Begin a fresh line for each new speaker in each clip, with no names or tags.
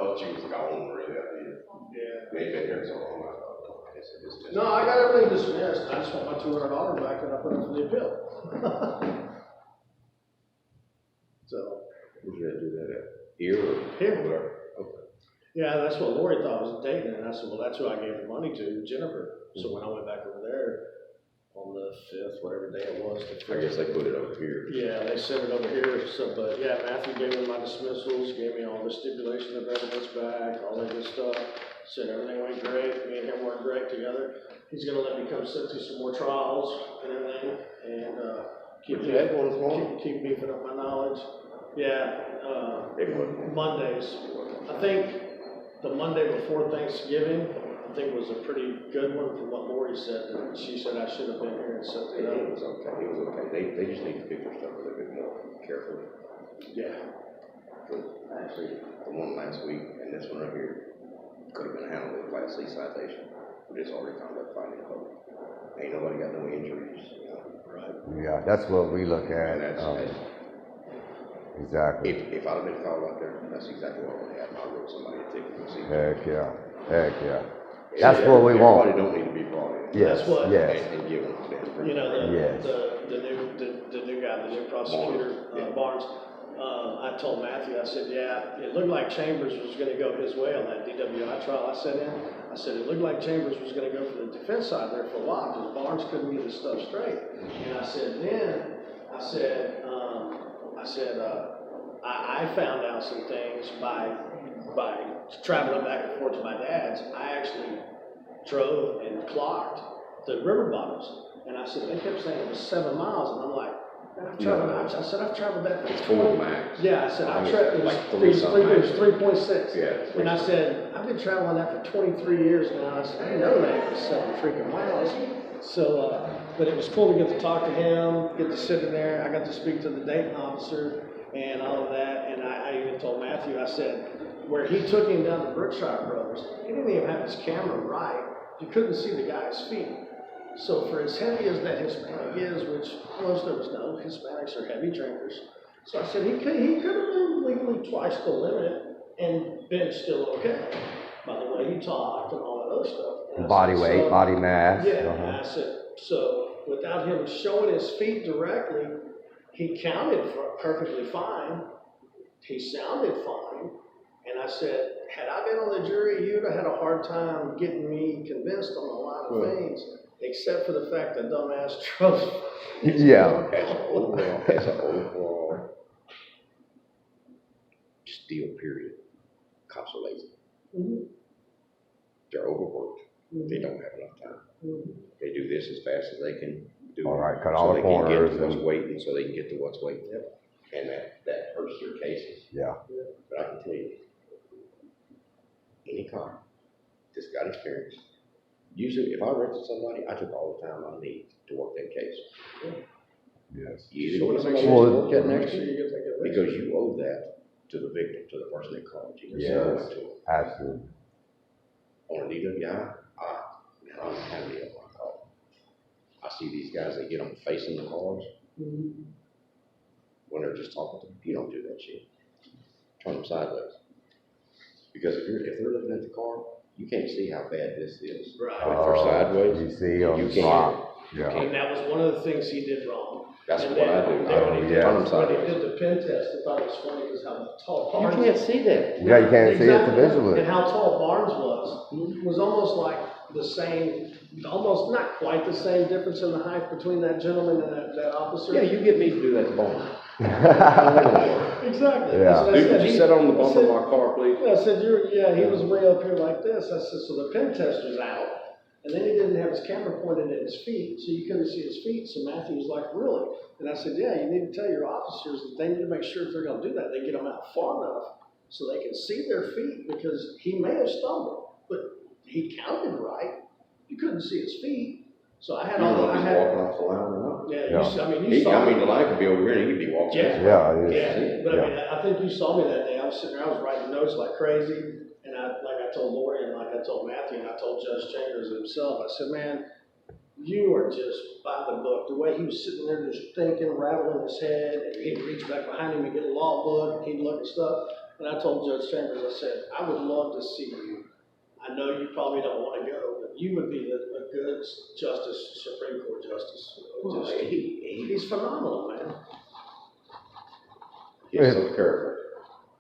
thought you was gone, really, I did.
Yeah.
They been here so long, I thought, I guess it was just.
No, I got everything dismissed. I just want my $200 back and I put it for the appeal. So.
Would you do that at here or?
Here.
Whatever? Okay.
Yeah, that's what Lori thought was Dayton, and I said, well, that's who I gave the money to, Jennifer. So when I went back over there on the 5th, whatever day it was.
I guess they put it over here.
Yeah, they sent it over here, so, but yeah, Matthew gave me my dismissals, gave me all the stipulation of evidence back, all that good stuff. Said everything went great, me and him worked great together. He's gonna let me come sit through some more trials and everything, and, keep beefing up my knowledge. Yeah, Mondays. I think the Monday before Thanksgiving, I think was a pretty good one from what Lori said. And she said I should have been here and set it up.
It was okay, it was okay. They just need to pick their stuff a little bit more carefully.
Yeah.
Actually, the one last week and this one right here could have been handled with Class C citation. We just already found that finding public. Ain't nobody got no injuries, you know.
Right.
Yeah, that's what we look at.
And that's,
Exactly.
if I'd have been called out there, that's exactly what I would have. I wrote somebody a ticket and see.
Heck yeah. That's what we want.
Everybody don't need to be brought in.
Yes,
That's what-
yes.
And given to them.
You know,
Yes.
the new guy, the new prosecutor, Barnes, I told Matthew, I said, yeah, it looked like Chambers was gonna go his way on that DWI trial I sat in. I said, it looked like Chambers was gonna go for the defense side there for a while, because Barnes couldn't get his stuff straight. And I said, I found out some things by traveling back and forth to my dad's. I actually drove and clocked the river bottoms. And I said, they kept saying it was 7 miles, and I'm like, I've traveled that
It's
for
4 max.
Yeah, I said, it was
like
3.6.
Yeah.
And I said, I've been traveling that for 23 years now. I said, I didn't know that it was 7 freaking miles. So, but it was cool to get to talk to him, get to sit in there. I got to speak to the Dayton officer and all of that. And I even told Matthew, I said, where he took him down to Brookshire Brothers, he didn't even have his camera right. You couldn't see the guy's feet. So for as heavy as that Hispanic is, which most of us know, Hispanics are heavy drinkers. So I said, he could have been legally twice the limit and been still okay, by the way he talked and all that other stuff.
Body weight, body mass.
Yeah, and I said, so without him showing his feet directly, he counted perfectly fine. He sounded fine. And I said, had I been on the jury, you'd have had a hard time getting me convinced on a lot of things, except for the fact that dumbass drove.
Yeah.
As an overall just deal, period. Cops are lazy.
Mm-hmm.
They're overworked. They don't have enough time.
Mm-hmm.
They do this as fast as they can do.
All right, cut
so
all the
they can
corners
get to what's
and-
waiting, so they can get to what's waiting.
Yep.
And that hurts their cases.
Yeah.
But I can tell you, any car that's got experience. Usually, if I rented somebody, I took all the time I need to work that case.
Yes.
You either want to make
Well,
sure you work that next
Sure
year,
you get that good
because you owe that to the victim, to the person that called you.
Yes.
To them.
Absolutely.
On a DWI, I'm happy of my call. I see these guys, they get them facing the cars
Mm-hmm.
when they're just talking to them. You don't do that shit. Turn them sideways. Because if they're looking at the car, you can't see how bad this is.
Right.
But if they're sideways,
You see on
you
the
can't.
spot. Yeah.
And that was one of the things he did wrong.
That's
And
what
then-
I do.
then
I
when he
yeah.
turn them
When he
sideways.
did the pen test, I thought it was funny because how tall Barnes
You can't see that.
Yeah, you can't see it
Exactly.
visually.
And how tall Barnes was almost like the same, almost not quite the same difference in the height between that gentleman and that officer.
Yeah, you get me to do that to Barnes.
Exactly.
Yeah.
So I
Dude,
said,
could you
he-
sit on the
I
bumper
said-
of my car, please?
I said, he was way up here like this. I said, so the pen test was out. And then he didn't have his camera pointed at his feet, so you couldn't see his feet. So Matthew was like, really? And I said, yeah, you need to tell your officers that they need to make sure if they're gonna do that, they get them out far enough so they can see their feet, because he may have stumbled, but he counted right. You couldn't see his feet. So I had
You
all
know
the,
if
I
he's
had,
walking off the line or not.
yeah,
Yeah.
you saw.
The line could be over here and he could be walking.
Yeah.
Yeah, it is.
Yeah, but I mean, I think you saw me that day. I was sitting there, I was writing notes like crazy. And like I told Lori and like I told Matthew and I told Judge Chambers himself, I said, man, you are just by the book. The way he was sitting there just thinking, rattling his head, and he'd reach back behind him and get a law book, and he'd look at stuff. And I told Judge Chambers, I said, I would love to see you. I know you probably don't want to go, but you would be a good justice, Supreme Court justice.
Well,
Just- he's phenomenal, man.
He's so careful.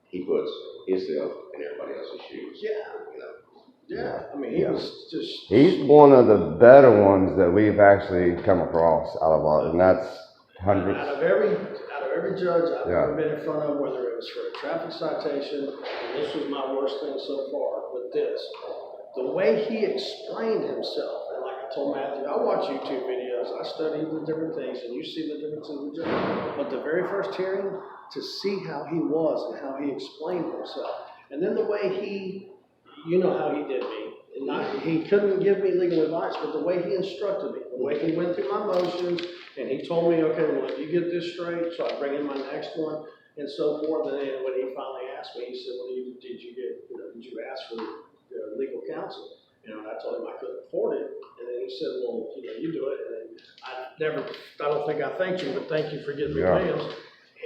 He puts himself in everybody else's shoes.
Yeah,
You know,
yeah. I mean, he was just.
He's one of the better ones that we've actually come across out of our, and that's hundreds.
Out of every judge I've
Yeah.
ever been in front of, whether it was for a traffic citation, and this was my worst thing so far with this, the way he explained himself, and like I told Matthew, I watch YouTube videos, I study the different things, and you see the difference in the judge. But the very first hearing, to see how he was and how he explained himself, and then the way you know how he did me. He couldn't give me legal advice, but the way he instructed me, the way he went through my motions, and he told me, okay, well, if you get this straight, so I bring in my next one, and so forth. And then when he finally asked me, he said, well, did you ask for legal counsel? And I told him I couldn't afford it. And then he said, well, you do it. And then I don't think I thanked you, but thank you for getting me Williams.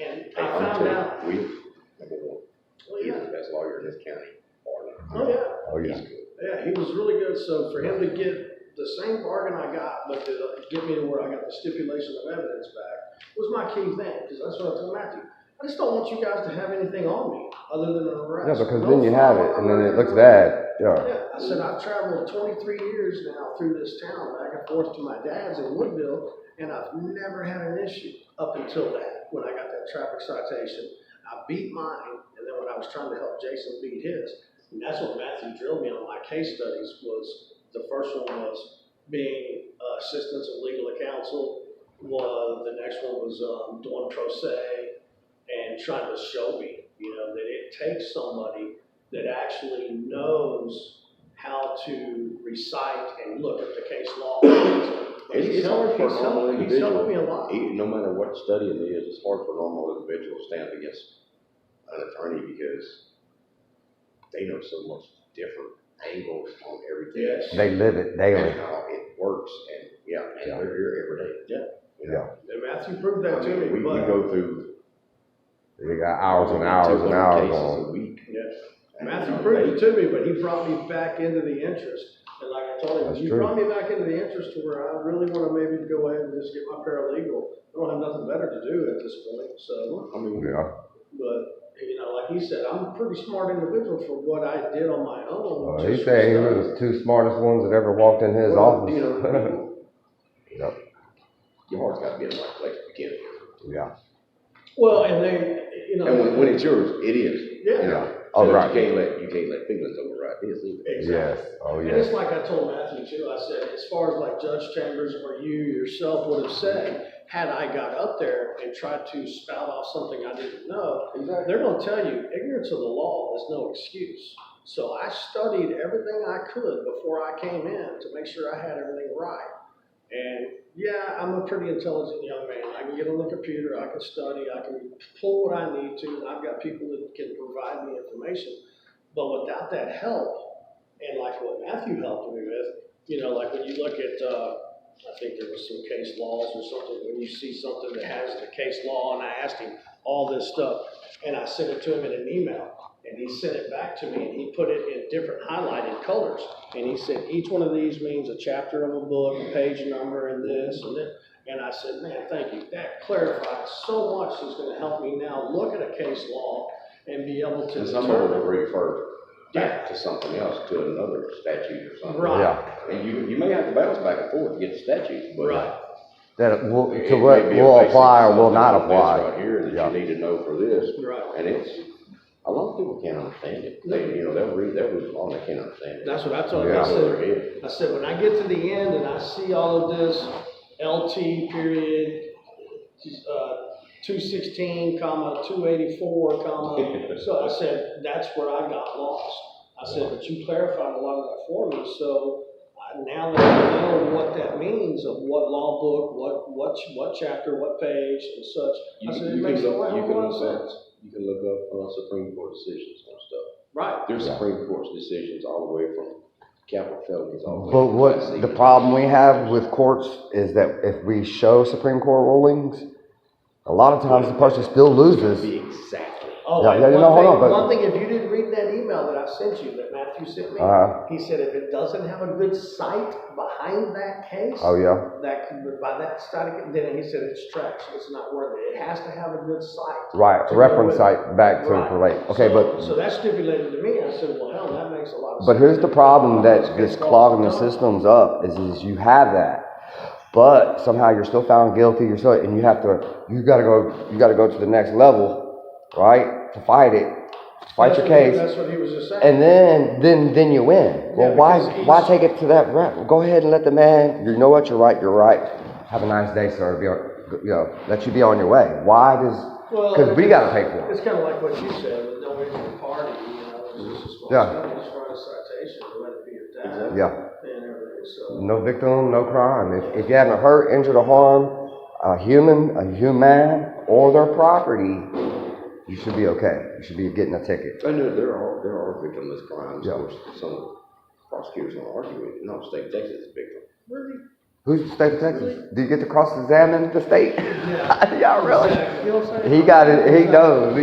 And I found out.
Number one,
Well,
he's
yeah.
the best lawyer in this county.
Oh, yeah.
Oh, yeah.
He's good.
Yeah, he was really good. So for him to get the same bargain I got, but to get me to where I got the stipulation of evidence back was my key thing. Because that's what I told Matthew. I just don't want you guys to have anything on me other than an arrest.
Yeah, because then you have it, and then it looks bad. Yeah.
Yeah, I said I've traveled 23 years now through this town, back and forth to my dad's in Woodville, and I've never had an issue up until that, when I got that traffic citation. I beat mine, and then when I was trying to help Jason beat his, and that's what Matthew drilled me on my case studies was, the first one was being assistance of legal counsel, the next one was doing pro se, and trying to show me, that it takes somebody that actually knows how to recite and look at the case law.
It's hard for a normal
He's
individual.
helped me a lot.
No matter what study it is, it's hard for a normal individual to stand against an attorney because they know so much different angles on everything.
Yes.
They live it daily.
And how it works, and they're here every day.
Yeah.
You know?
And Matthew proved that to me.
We go through
They got hours and hours and
200
hours
cases
on.
a week.
Yes.
And,
Matthew proved it to me, but he brought me back into the interest. And like I told him,
That's
you
true.
brought me back into the interest to where I really want to maybe go ahead and just get my paralegal. I don't have nothing better to do at this point. So,
I mean,
Yeah.
but like he said, I'm a pretty smart individual for what I did on my own.
He
just
said he
for
was the two smartest ones that ever walked in his office. Yep.
your heart's got to be in the right place to begin with.
Yeah.
Well, and then,
And when it's yours, it is.
Yeah.
You know?
Oh,
So
right.
You can't let feelings override this either.
Yes. Oh,
And
yes.
it's like I told Matthew too, I said, as far as like Judge Chambers or you yourself would have said, had I got up there and tried to spout off something I didn't know, they're gonna tell you, ignorance of the law is no excuse. So I studied everything I could before I came in to make sure I had everything right. And yeah, I'm a pretty intelligent young man. I can get on the computer, I can study, I can pull what I need to, and I've got people that can provide me information. But without that help, and like what Matthew helped me with, like when you look at, I think there was some case laws or something, when you see something that has the case law, and I asked him all this stuff, and I sent it to him in an email, and he sent it back to me, and he put it in different highlighted colors, and he said, each one of these means a chapter of a book, a page number, and this, and that. And I said, man, thank you. That clarifies so much. It's going to help me now look at a case law and be able to
And some of them
determine.
refer back to something else, to another statute or something.
Right.
Yeah.
And you may have to bounce back and forth to get the statute, but.
Right.
That will,
it
to
may
what
be a
will
basic
apply or will
something
not
like this
apply.
Right here that
Yeah.
you need to know for this.
Right.
And a lot of people can't understand it. They'll read the law and they can't understand it.
That's what I told him.
Yeah.
I said, when I get to the end and I see all of this LT period, 216, 284, so I said, that's where I got lost. I said, but you clarified a lot of that for me, so now that I know what that means of what law book, what chapter, what page and such, I said, it makes a lot of sense.
You can look up Supreme Court decisions on stuff.
Right.
There's Supreme Court decisions all the way from capital felonies all the way.
But
to
what
class C.
the problem we have with courts is that if we show Supreme Court rulings, a lot of times the person still
It's gonna
loses.
be exactly
Oh,
Yeah,
and
yeah, no, hold on, but-
one thing, if you didn't read that email that I sent you, that Matthew sent me, he said if it doesn't have a good site behind that case.
Oh, yeah?
That could, by that site, then he said it's trash, it's not worth it. It has to have a good site.
Right,
to
a reference
go with
site back to
Right.
relate. Okay,
So that's stipulated to me. I said, well, hell, that makes a lot of sense.
but here's the problem that is clogging the systems up is you have that. But somehow you're still found guilty, and you gotta go to the next level, right? To fight it, fight your case.
That's what he was just saying.
And then you win. Well,
Yeah,
why
because
take it to that route? Go ahead and let the man, you know what, you're right. Have a nice day, sir. Let you be on your way. Why does, because we gotta pay for it.
It's kind of like what you said, with no injured party, it's just a small
Yeah.
stuff, just write a citation, let it be your dad.
Yeah.
And everything, so.
No victim, no crime. If you haven't hurt, injured, or harmed a human or their property, you should be okay. You should be getting a ticket.
I know there are victimless crimes,
Yeah.
of course, some prosecutors will argue with, no, state of Texas is a victim.
Really?
Who's the state of Texas? Do you get to cross-examine the state?
Yeah.
Yeah, really?
Exactly. You know what I'm saying?
He got it. He knows.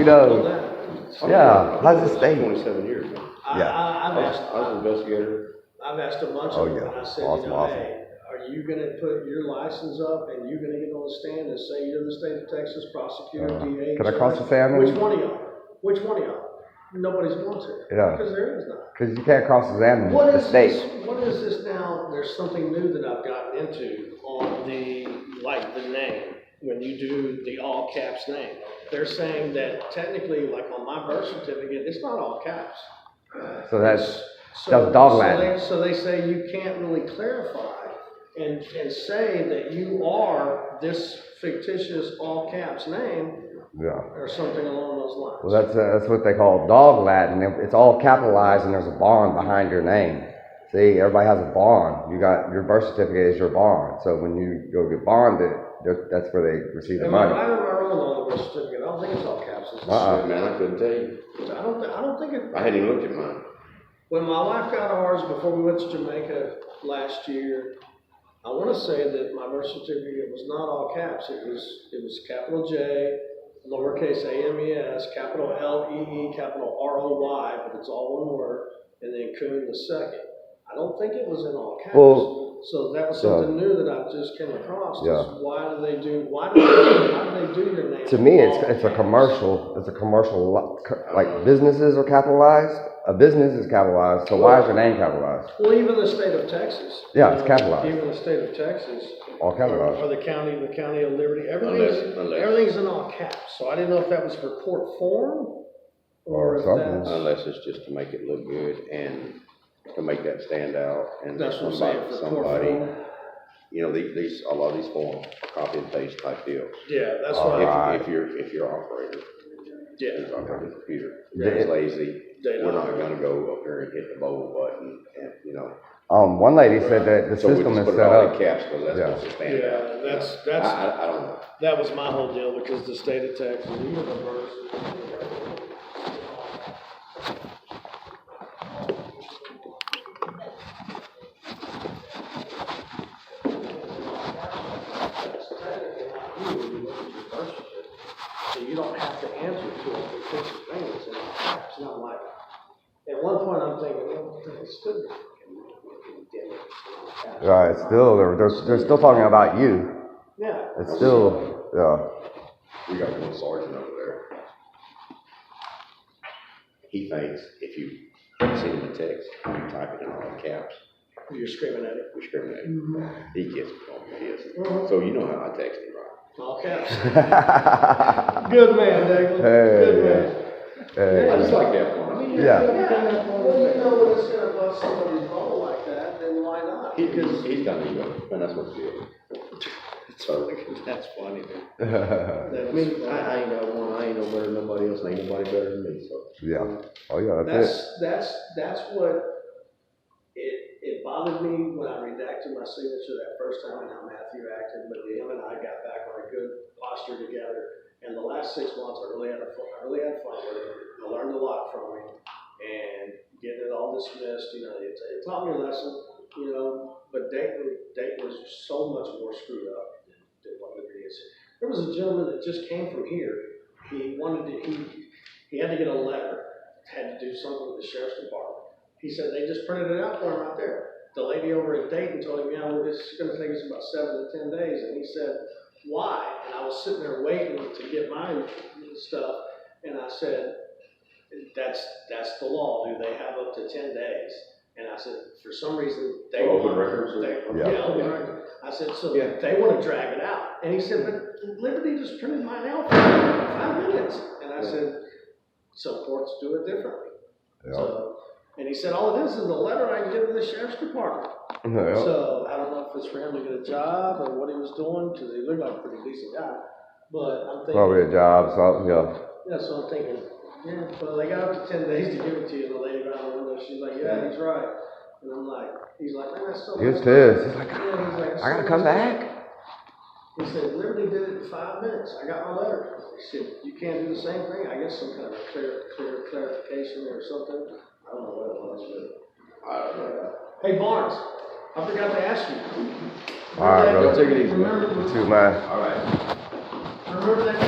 Well,
Yeah. How's the state?
27 years ago.
Yeah.
I've
I
asked,
was an investigator.
I've asked a bunch
Oh,
of them,
yeah.
and I said,
Awesome, awesome.
hey, are you gonna put your license up and you're gonna get on the stand and say you're the state of Texas prosecutor, DA?
Can I
judge?
cross-examine?
Which one of y'all? Which one of y'all? Nobody's going to.
Yeah.
Because there is none.
Because you can't cross-examine
What
the
is
state.
this, what is this now? There's something new that I've gotten into on the name, when you do the all caps name. They're saying that technically, like on my birth certificate, it's not all caps.
So that's dog
So
Latin.
So they say you can't really clarify and say that you are this fictitious all caps name
Yeah.
or something along those lines.
Well, that's what they call dog Latin. It's all capitalized and there's a bond behind your name. See, everybody has a bond. You got your birth certificate is your bond. So when you go get bonded, that's where they receive the
Am I
money.
right or wrong on the birth certificate? I don't think it's all caps. It's
Man, I couldn't tell you.
I don't think it.
I hadn't even looked at mine.
When my wife got ours before we went to Jamaica last year, I want to say that my birth certificate was not all caps. It was capital J, lowercase AMES, capital LEE, capital ROY, but it's all one word, and then Coon the second. I don't think it was in all caps.
Well,
so that was something new that I just came across.
Yeah.
Why do they do your name?
To me,
all
it's a
caps?
commercial. It's a commercial, like businesses are capitalized. A business is capitalized. So why is your name capitalized?
Well, even the state of Texas.
Yeah, it's capitalized.
Even the state of Texas.
All capitalized.
Or the county of Liberty,
Unless-
everything's in all caps, so I didn't know if that was for court form, or if
something.
that's.
Unless it's just to make it look good and to make that stand out and
That's what I'm saying, for court
somebody,
form.
you know, a lot of these forms, copy and paste type deals.
Yeah, that's
All
what,
right.
If your operator
yeah,
is operating the computer,
Yeah.
is lazy,
They
we're
don't.
not gonna go up there and hit the bold button and, you know.
One lady said that the
So we
system
just
is
put it
set
all in
up.
caps, because that's
Yeah.
supposed to stand
Yeah,
out.
that's-
I don't know.
that was my whole deal, because the state of Texas, even the birth. So you don't have to answer to a fictitious thing, it's in all caps, not like, at one point I'm thinking, well, it's still.
Right. Still, they're still talking about you.
Yeah.
It's still, yeah.
We got one sergeant over there. He thinks if you send him a text, you type it in all caps,
You're screaming at it.
you're screaming at him. He gets pissed.
Mhm.
So you know how I text him, right?
All caps. Good man, David. Good man.
I just like that one.
Yeah.
Well, you know when it's gonna bust somebody's bubble like that, then why not?
He's got an ego, and that's what's good. So,
That's funny, dude.
I mean, I ain't got one, I ain't no better than nobody else, and ain't nobody better than me, so.
Yeah. Oh yeah, that's it.
That's what, it bothered me when I redacted my signature that first time and how Matthew acted, but him and I got back on a good posture together. And the last 6 months, I really had fun with it. I learned a lot from him, and getting it all dismissed, you know, it taught me a lesson, you know, but Dayton was so much more screwed up than what Liberty is. There was a gentleman that just came from here. He He had to get a letter, had to do something with the sheriff's department. He said they just printed it out for him right there. The lady over in Dayton told him, yeah, well, it's gonna take us about 7 to 10 days, and he said, why? And I was sitting there waiting to get my stuff, and I said, that's the law, do they have up to 10 days? And I said, for some reason, they.
Open records?
Yeah, open records. I said, so
Yeah.
they wanna drag it out. And he said, but Liberty just printed mine out for 5 minutes. And I said, some courts do it differently.
Yeah.
So, and he said, all it is a letter I can give to the sheriff's department.
Yeah.
So I don't know if it's for him to get a job or what he was doing, because he looked like a pretty decent guy. But I'm thinking.
Probably a job, something, yeah.
Yeah, so I'm thinking, yeah, well, they got up to 10 days to give it to you. And the lady around the window, she's like, yeah, he's right. And I'm like, he's like, man, that's so.
He was
messed up."
pissed. He's like,
Yeah, he's like,
I gotta
"So
come
messed up."
back.
He said, Liberty did it in 5 minutes. I got my letter. He said, you can't do the same thing? I guess some kind of a clear clarification or something. I don't know what it was, but.
I don't know.
Hey, Barnes, I forgot to ask you.
All right,
Remember
brother.
that-
Take it easy, man.
Remember,
You too, man.
All right.
remember that